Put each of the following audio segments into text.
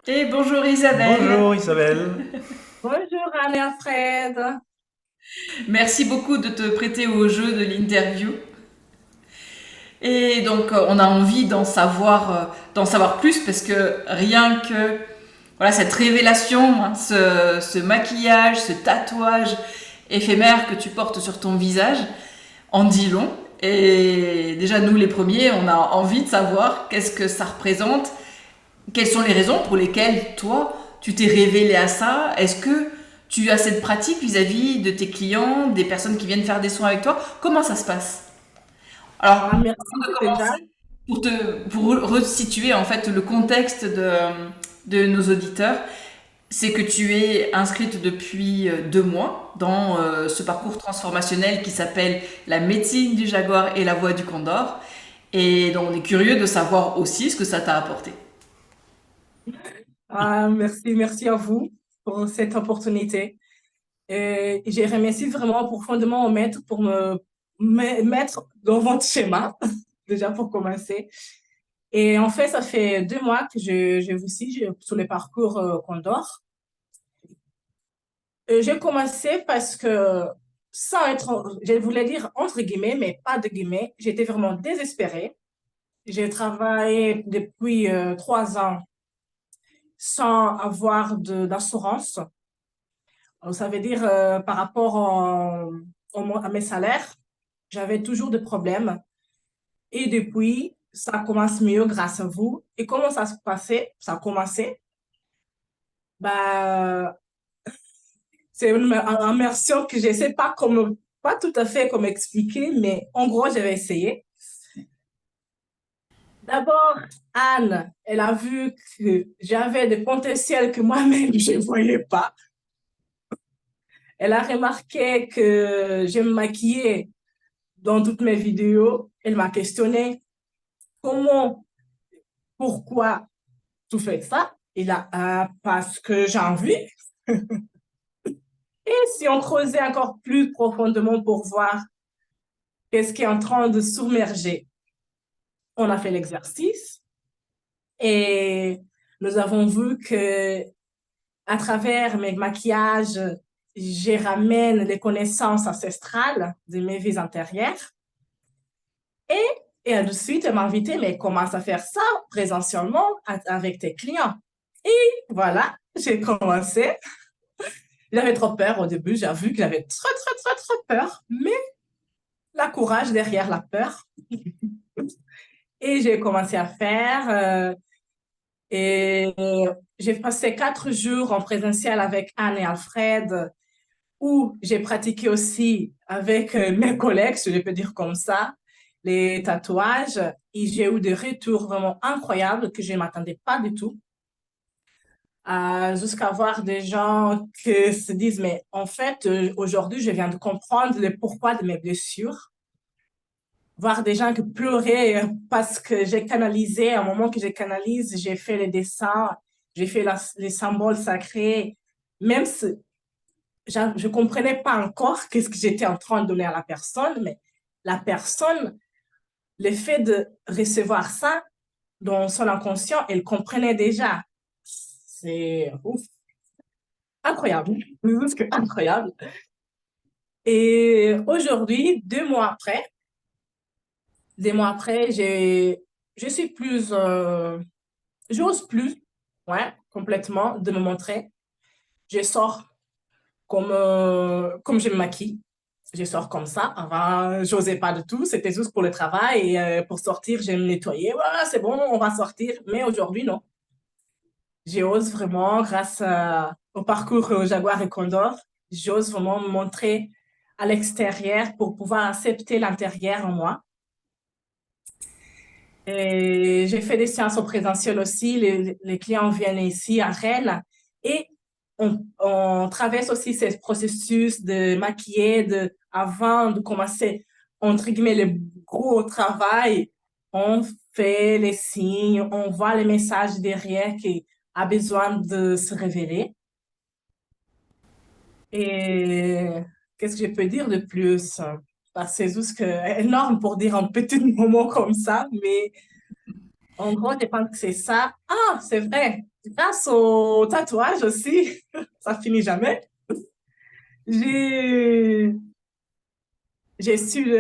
Et bonjour Isabelle, Bonjour Isabelle. Bonjour Anne-Alfred. merci beaucoup de te prêter au jeu de l'interview. Et donc on a envie d'en savoir plus parce que rien que voilà cette révélation, hein, ce maquillage, ce tatouage éphémère que tu portes sur ton visage en dit long. Et déjà nous les premiers, on a envie de savoir qu'est-ce que ça représente, quelles sont les raisons pour lesquelles toi, tu t'es révélé à ça. Est-ce que tu as cette pratique vis-à-vis de tes clients, des personnes qui viennent faire des soins avec toi? Comment ça se passe? Alors, Ah, merci déjà. pour resituer en fait le contexte de nos auditeurs, c'est que tu es inscrite depuis 2 mois dans ce parcours transformationnel qui s'appelle la médecine du jaguar et la voix du condor. Et donc on est curieux de savoir aussi ce que ça t'a apporté. Merci à vous pour cette opportunité. Et je remercie vraiment profondément au maître pour me mettre dans votre schéma, déjà pour commencer. Et en fait, ça fait 2 mois que je vous suis sur le parcours Condor. J'ai commencé parce que, sans être, je voulais dire entre guillemets, mais pas de guillemets, j'étais vraiment désespérée. J'ai travaillé depuis 3 ans sans avoir d'assurance. Ça veut dire par rapport à mes salaires, j'avais toujours des problèmes. Et depuis, ça commence mieux grâce à vous. Et comment ça se passait? Ça a commencé. Bah, c'est une immersion que je ne sais pas comment, pas tout à fait comment expliquer, mais en gros, je vais essayer. D'abord, Anne, elle a vu que j'avais des potentiels que moi-même, je ne voyais pas. Elle a remarqué que je me maquillais dans toutes mes vidéos. Elle m'a questionné comment, pourquoi tu fais ça. Et là, parce que j'ai envie. Et si on creusait encore plus profondément pour voir qu'est-ce qui est en train de submerger, on a fait l'exercice et nous avons vu que à travers mes maquillages, je ramène les connaissances ancestrales de mes vies antérieures. Et ensuite, elle m'a invité, mais commence à faire ça présentiellement avec tes clients. Et voilà, j'ai commencé. J'avais trop peur au début, j'ai vu que j'avais très peur, mais la courage derrière la peur. Et j'ai commencé à faire. Et j'ai passé 4 jours en présentiel avec Anne et Alfred, où j'ai pratiqué aussi avec mes collègues, si je peux dire comme ça, les tatouages. Et j'ai eu des retours vraiment incroyables que je ne m'attendais pas du tout. Jusqu'à voir des gens qui se disent, mais en fait, aujourd'hui, je viens de comprendre le pourquoi de mes blessures. Voir des gens qui pleuraient parce que j'ai canalisé, à un moment que j'ai canalisé, j'ai fait les dessins, j'ai fait les symboles sacrés, même si je ne comprenais pas encore qu'est-ce que j'étais en train de donner à la personne, mais la personne, le fait de recevoir ça dans son inconscient, elle comprenait déjà. C'est ouf, incroyable, c'est incroyable. Et aujourd'hui, 2 mois après, je suis plus, j'ose plus, ouais, complètement, de me montrer. Je sors comme je me maquille. Je sors comme ça. Avant, j'osais pas du tout. C'était juste pour le travail. Et pour sortir, je me nettoyais. Voilà, c'est bon, on va sortir. Mais aujourd'hui, non. J'ose vraiment, grâce au parcours Jaguar et Condor, j'ose vraiment me montrer à l'extérieur pour pouvoir accepter l'intérieur en moi. Et j'ai fait des séances au présentiel aussi. Les clients viennent ici à Rennes et on traverse aussi ce processus de maquiller, avant de commencer, entre guillemets, le gros travail. On fait les signes, on voit les messages derrière qui a besoin de se révéler. Et qu'est-ce que je peux dire de plus? Parce que c'est juste énorme pour dire un petit moment comme ça, mais En gros, je pense que c'est ça. Ah, c'est vrai. Grâce au tatouage aussi, ça finit jamais. J'ai, j'ai su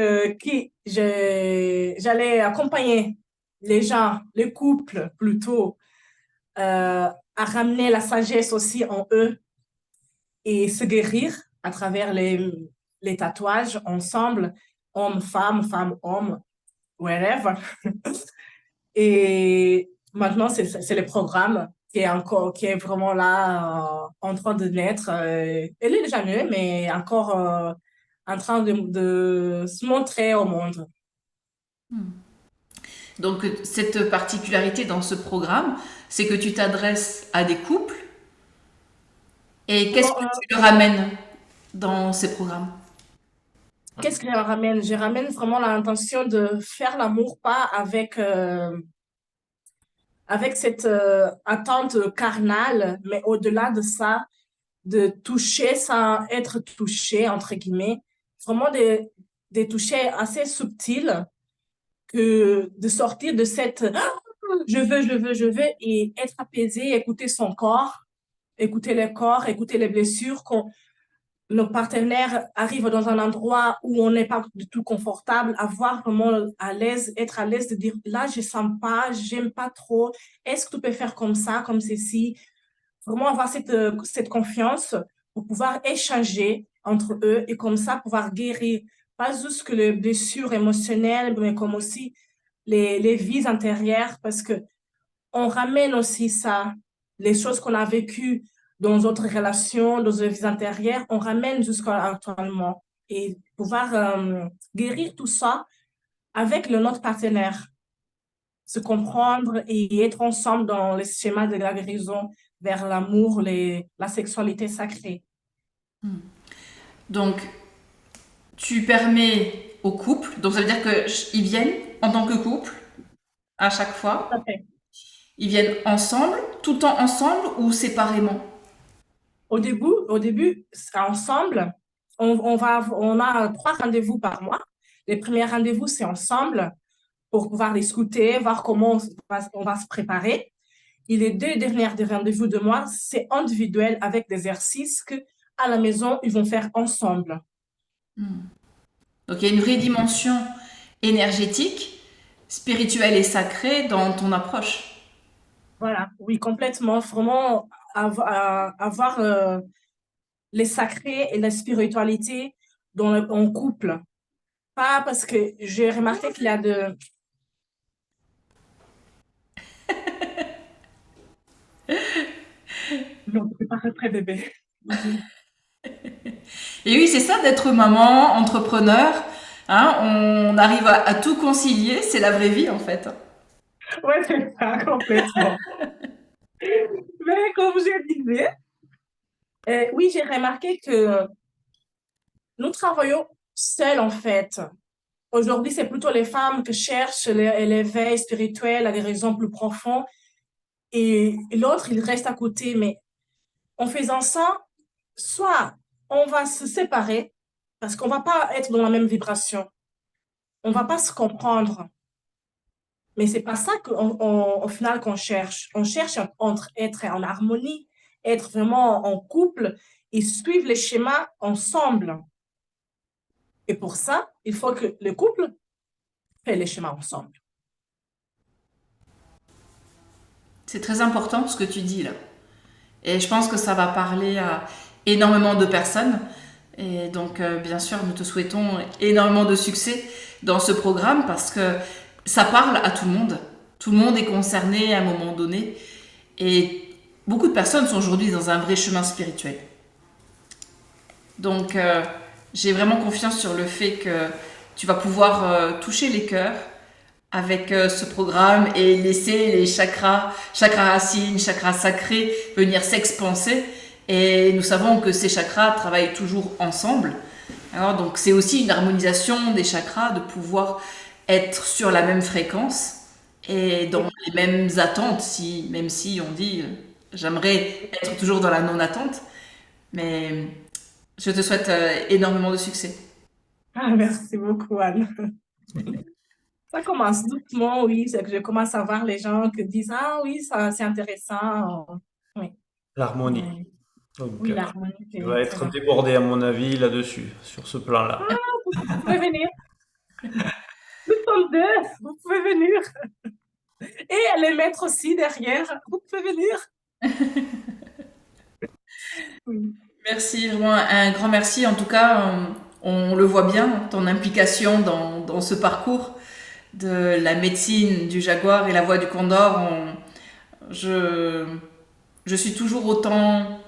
j'allais accompagner les gens, les couples plutôt, à ramener la sagesse aussi en eux et se guérir à travers les tatouages ensemble, homme, femme, femme, homme, wherever. Et maintenant, c'est le programme qui est vraiment là, en train de naître. Elle est déjà née, mais encore en train de se montrer au monde. Donc cette particularité dans ce programme, c'est que tu t'adresses à des couples et qu'est-ce Non, que tu leur amènes dans ces programmes? qu'est-ce que je ramène? Je ramène vraiment l'intention de faire l'amour, pas avec cette attente carnale, mais au-delà de ça, de toucher sans être touché, entre guillemets. Vraiment des touchés assez subtils que de sortir de cette je veux, je veux, je veux et être apaisé, écouter son corps, écouter le corps, écouter les blessures, quand nos partenaires arrivent dans un endroit où on n'est pas du tout confortable, avoir vraiment à l'aise, être à l'aise de dire là, je sens pas, j'aime pas trop, est-ce que tu peux faire comme ça, comme ceci, vraiment avoir cette confiance pour pouvoir échanger entre eux et comme ça pouvoir guérir, pas juste que les blessures émotionnelles, mais comme aussi les vies intérieures, parce que on ramène aussi ça, les choses qu'on a vécues dans notre relation, dans nos vies intérieures, on ramène jusqu'à actuellement et pouvoir guérir tout ça avec le notre partenaire, se comprendre et être ensemble dans les schémas de la guérison vers l'amour, la sexualité sacrée. Donc tu permets aux couples, donc ça veut dire qu'ils viennent en tant que couple à chaque Tout à fois, fait. ils viennent ensemble, tout le temps ensemble ou séparément? Au début, c'est ensemble, on a 3 rendez-vous par mois. Les premiers rendez-vous, c'est ensemble pour pouvoir discuter, voir comment on va se préparer. Et les 2 derniers rendez-vous de mois, c'est individuel avec des exercices que à la maison, ils vont faire ensemble. Donc il y a une vraie dimension énergétique, spirituelle et sacrée dans ton approche. Voilà, oui, complètement. Vraiment avoir les sacrés et la spiritualité en couple. Pas parce que j'ai remarqué qu'il y a de... Non, c'est pas très bébé. Et oui, c'est ça d'être maman, entrepreneur. Hein, on arrive à tout concilier, c'est la vraie vie en fait. Ouais, c'est ça, complètement. Mais comme je disais, oui, j'ai remarqué que nous travaillons seuls en fait. Aujourd'hui, c'est plutôt les femmes qui cherchent l'éveil spirituel, la guérison plus profonde, et l'autre, il reste à côté. Mais en faisant ça, soit on va se séparer, parce qu'on va pas être dans la même vibration, on va pas se comprendre. Mais c'est pas ça au final qu'on cherche. On cherche entre être en harmonie, être vraiment en couple et suivre les schémas ensemble. Et pour ça, il faut que le couple fait les schémas ensemble. C'est très important ce que tu dis là. Et je pense que ça va parler à énormément de personnes. Et donc, bien sûr, nous te souhaitons énormément de succès dans ce programme parce que ça parle à tout le monde. Tout le monde est concerné à un moment donné. Et beaucoup de personnes sont aujourd'hui dans un vrai chemin spirituel. Donc, j'ai vraiment confiance sur le fait que tu vas pouvoir toucher les cœurs avec ce programme et laisser les chakras racines, chakras sacrés venir s'expanser. Et nous savons que ces chakras travaillent toujours ensemble. Alors, donc c'est aussi une harmonisation des chakras de pouvoir être sur la même fréquence et dans les mêmes attentes, même si on dit j'aimerais être toujours dans la non-attente, mais je te souhaite énormément de succès. Ah, merci beaucoup, Anne. Ça commence doucement, oui. C'est que je commence à voir les gens qui disent, ah oui, ça, c'est intéressant. Oui, L'harmonie. mais Donc, oui, l'harmonie, tu c'est vas très être important. débordé, à mon avis, là-dessus, sur ce plan-là. Vous pouvez venir. Nous sommes deux. Vous pouvez venir. Et les maîtres aussi derrière. Vous pouvez venir. Oui. Merci, vraiment un grand merci. En tout cas, on le voit bien, ton implication dans ce parcours de la médecine du jaguar et la voix du condor. Je, je suis toujours autant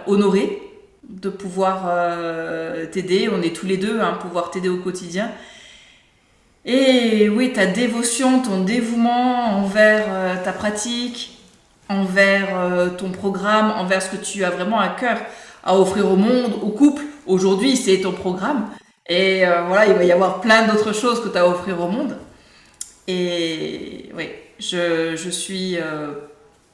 honorée de pouvoir t'aider. On est tous les deux, hein, pouvoir t'aider au quotidien. Et oui, ta dévotion, ton dévouement envers ta pratique, envers ton programme, envers ce que tu as vraiment à cœur à offrir au monde, au couple. Aujourd'hui, c'est ton programme. Et voilà, il va y avoir plein d'autres choses que tu as à offrir au monde. Et oui, je suis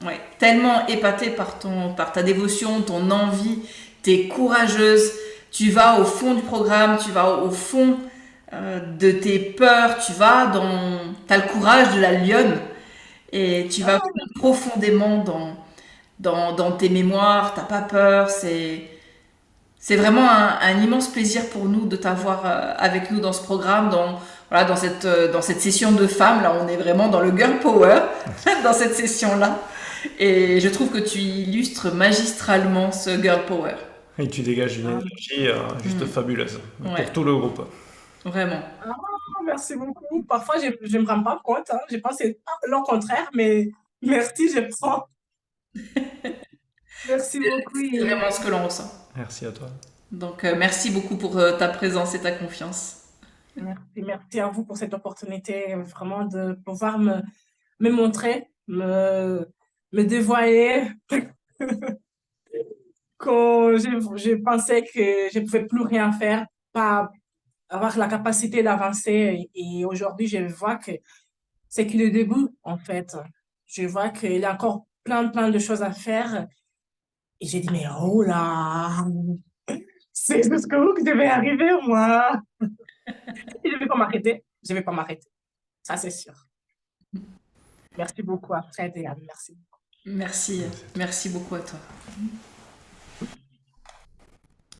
ouais, tellement épatée par ta dévotion, ton envie. Tu es courageuse. Tu vas au fond du programme, tu vas au fond de tes peurs. T'as le courage de la lionne et tu vas Ah, profondément dans tes mémoires. T'as pas peur. C'est vraiment un immense plaisir pour nous de t'avoir avec nous dans ce programme, voilà, dans cette session de femmes. Là, on est vraiment dans le girl power, dans cette session-là. Et je trouve que tu illustres magistralement ce girl power. Et tu dégages une ah, énergie juste Mm. fabuleuse pour Ouais, tout le groupe. vraiment. ah, merci beaucoup. Parfois, je ne me rends pas compte. Hein. Je pense que c'est le contraire, mais merci, je prends. Merci beaucoup. C'est vraiment ce que l'on ressent. Merci à toi. Donc, merci beaucoup pour ta présence et ta confiance. Merci à vous pour cette opportunité, vraiment de pouvoir me montrer, me dévoiler. Quand je pensais que je ne pouvais plus rien faire, pas avoir la capacité d'avancer. Et aujourd'hui, je vois que c'est que le début, en fait. Je vois qu'il y a encore plein de choses à faire. Et j'ai dit, mais oh là, c'est jusqu'où que je vais arriver, moi. Et je ne vais pas m'arrêter. Je ne vais pas m'arrêter. Ça, c'est sûr. Merci beaucoup à Fred et Anne. Merci. Merci, Merci à toi. merci beaucoup à toi.